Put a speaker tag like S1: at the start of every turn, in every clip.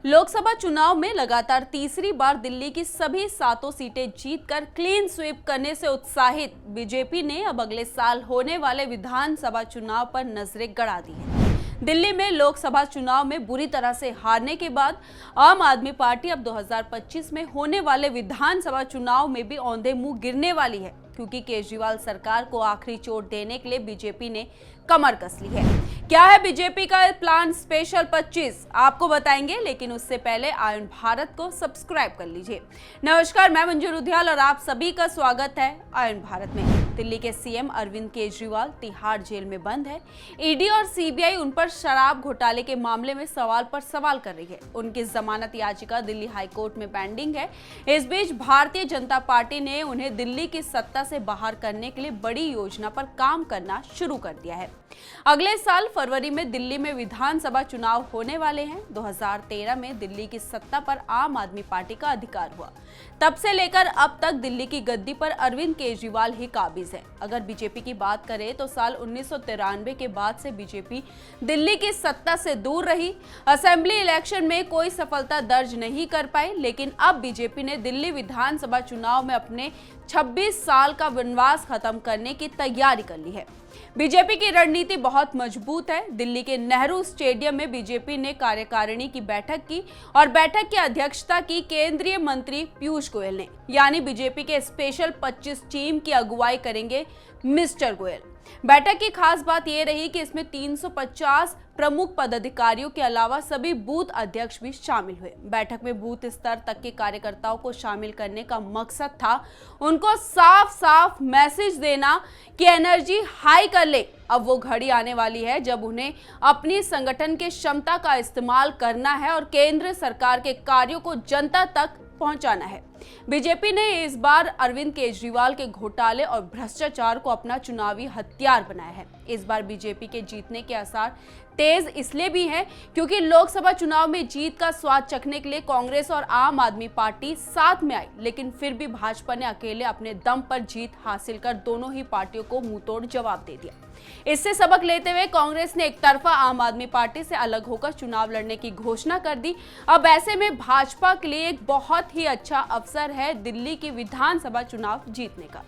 S1: लोकसभा चुनाव में लगातार तीसरी बार दिल्ली की सभी 7 सीटें जीतकर क्लीन स्वीप करने से उत्साहित बीजेपी ने अब अगले साल होने वाले विधानसभा चुनाव पर नजरें गड़ा दी है। दिल्ली में लोकसभा चुनाव में बुरी तरह से हारने के बाद आम आदमी पार्टी अब 2025 में होने वाले विधानसभा चुनाव में भी औंधे मुंह गिरने वाली है, क्योंकि केजरीवाल सरकार को आखिरी चोट देने के लिए बीजेपी ने कमर कस ली है। क्या है बीजेपी का प्लान स्पेशल 25 आपको बताएंगे, लेकिन उससे पहले आयन भारत को सब्सक्राइब कर लीजिए। नमस्कार, मैं मंजू रुधियाल और आप सभी का स्वागत है आयन भारत में। दिल्ली के सीएम अरविंद केजरीवाल तिहाड़ जेल में बंद है। ईडी और सीबीआई उन पर शराब घोटाले के मामले में सवाल पर सवाल कर रही है। उनकी जमानत याचिका दिल्ली हाईकोर्ट में पेंडिंग है। इस बीच भारतीय जनता पार्टी ने उन्हें दिल्ली की सत्ता से बाहर करने के लिए बड़ी योजना पर काम करना शुरू कर दिया है। अगले साल फरवरी में दिल्ली में विधानसभा चुनाव होने वाले हैं। 2013 में दिल्ली की सत्ता पर आम आदमी पार्टी का अधिकार हुआ। तब से लेकर अब तक दिल्ली की गद्दी पर अरविंद केजरीवाल ही काबिज है। अगर बीजेपी की बात करें तो साल 1993 के बाद से बीजेपी दिल्ली की सत्ता से दूर रही। असेंबली इलेक्शन में कोई सफलता दर्ज नहीं कर पाई, लेकिन अब बीजेपी ने दिल्ली विधानसभा चुनाव में अपने 26 साल का वनवास खत्म करने की तैयारी कर ली है। बीजेपी की रणनीति बहुत मजबूत है। दिल्ली के नेहरू स्टेडियम में बीजेपी ने कार्यकारिणी की बैठक की और बैठक की अध्यक्षता की केंद्रीय मंत्री पीयूष गोयल ने। यानी बीजेपी के स्पेशल 25 टीम की अगुवाई करेंगे मिस्टर गोयल। बैठक की खास बात यह रही कि इसमें 350 प्रमुख पदाधिकारियों के अलावा सभी बूथ अध्यक्ष भी शामिल हुए। बैठक में बूथ स्तर तक के कार्यकर्ताओं को शामिल करने का मकसद था उनको साफ साफ मैसेज देना कि एनर्जी हाई कर ले। अब वो घड़ी आने वाली है जब उन्हें अपनी संगठन के क्षमता का इस्तेमाल करना है और केंद्र सरकार के कार्यों को जनता तक पहुंचाना है। बीजेपी ने इस बार अरविंद केजरीवाल के घोटाले और भ्रष्टाचार को अपना चुनावी हथियार बनाया है। इस बार बीजेपी के जीतने के आसार तेज इसलिए भी हैं क्योंकि लोकसभा चुनाव में जीत का स्वाद चखने के लिए कांग्रेस और आम आदमी पार्टी साथ में आई, लेकिन फिर भी भाजपा ने अकेले अपने दम पर जीत हासिल कर दोनों ही पार्टियों को मुंहतोड़ जवाब दे दिया। इससे सबक लेते हुए कांग्रेस ने एक तरफा आम आदमी पार्टी से अलग होकर चुनाव लड़ने की घोषणा कर दी। अब ऐसे में भाजपा के लिए एक बहुत ही अच्छा अवसर है दिल्ली की विधानसभा चुनाव जीतने का।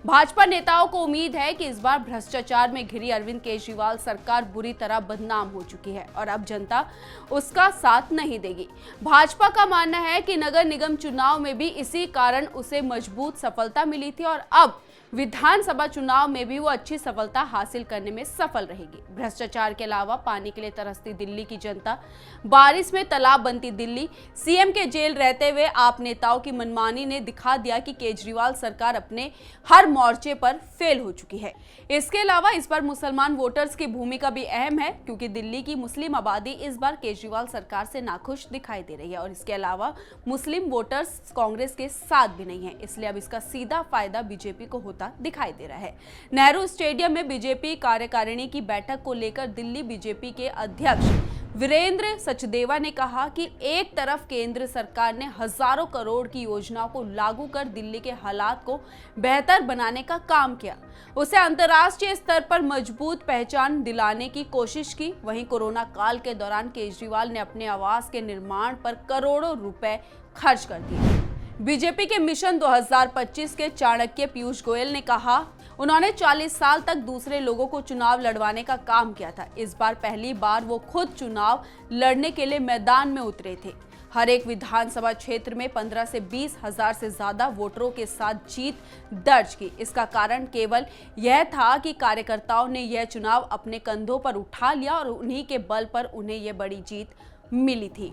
S1: भाजपा नेताओं को उम्मीद है कि इस बार भ्रष्टाचार में घिरी अरविंद केजरीवाल सरकार बुरी तरह बदनाम हो चुकी है और अब जनता उसका साथ नहीं देगी। भाजपा का मानना है कि नगर निगम चुनाव में भी इसी कारण उसे मजबूत सफलता मिली थी और अब विधानसभा चुनाव में भी वो अच्छी सफलता हासिल करने में सफल रहेगी। भ्रष्टाचार के अलावा पानी के लिए तरसती दिल्ली की जनता, बारिश में तालाब बनती दिल्ली, सीएम के जेल रहते हुए आप नेताओं की मनमानी ने दिखा दिया कि केजरीवाल सरकार अपने हर मोर्चे पर फेल हो चुकी है। इसके अलावा इस बार मुसलमान वोटर्स की भूमिका भी अहम है, क्योंकि दिल्ली की मुस्लिम आबादी इस बार केजरीवाल सरकार से नाखुश दिखाई दे रही है और इसके अलावा मुस्लिम वोटर्स कांग्रेस के साथ भी नहीं है, इसलिए अब इसका सीधा फायदा बीजेपी को दिखाई दे रहा है। नेहरू स्टेडियम में बीजेपी कार्यकारिणी की बैठक को लेकर दिल्ली बीजेपी के अध्यक्ष वीरेंद्र सचदेवा ने कहा कि एक तरफ केंद्र सरकार ने हजारों करोड़ की योजनाओं को लागू कर दिल्ली के हालात को बेहतर बनाने का काम किया, उसे अंतर्राष्ट्रीय स्तर पर मजबूत पहचान दिलाने की कोशिश की। वहीं कोरोना काल के दौरान केजरीवाल ने अपने आवास के निर्माण पर करोड़ों रुपए खर्च कर दिए। बीजेपी के मिशन 2025 के चाणक्य पीयूष गोयल ने कहा, उन्होंने 40 साल तक दूसरे लोगों को चुनाव लड़वाने का काम किया था। इस बार पहली बार वो खुद चुनाव लड़ने के लिए मैदान में उतरे थे। हर एक विधानसभा क्षेत्र में 15 से 20 हजार से ज्यादा वोटरों के साथ जीत दर्ज की। इसका कारण केवल यह था कि कार्यकर्ताओं ने यह चुनाव अपने कंधों पर उठा लिया और उन्हीं के बल पर उन्हें यह बड़ी जीत मिली थी।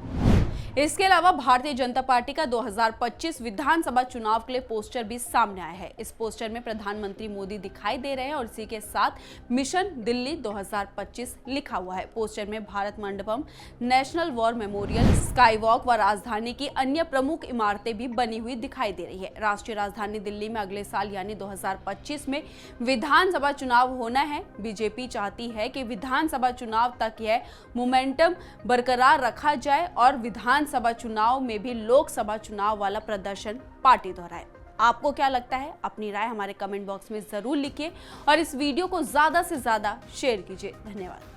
S1: इसके अलावा भारतीय जनता पार्टी का 2025 विधानसभा चुनाव के लिए पोस्टर भी सामने आया है। इस पोस्टर में प्रधानमंत्री मोदी दिखाई दे रहे हैं और इसी के साथ मिशन दिल्ली 2025 लिखा हुआ है। पोस्टर में Bharat Mandapam, national war memorial, sky walk व राजधानी की अन्य प्रमुख इमारतें भी बनी हुई दिखाई दे रही है। राष्ट्रीय राजधानी दिल्ली में अगले साल यानी 2025 में विधानसभा चुनाव होना है। बीजेपी चाहती है कि विधानसभा चुनाव तक यह मोमेंटम बरकरार रखा जाए और विधानसभा चुनाव में भी लोकसभा चुनाव वाला प्रदर्शन पार्टी दोहराए। आपको क्या लगता है? अपनी राय हमारे कमेंट बॉक्स में जरूर लिखिए और इस वीडियो को ज्यादा से ज्यादा शेयर कीजिए। धन्यवाद।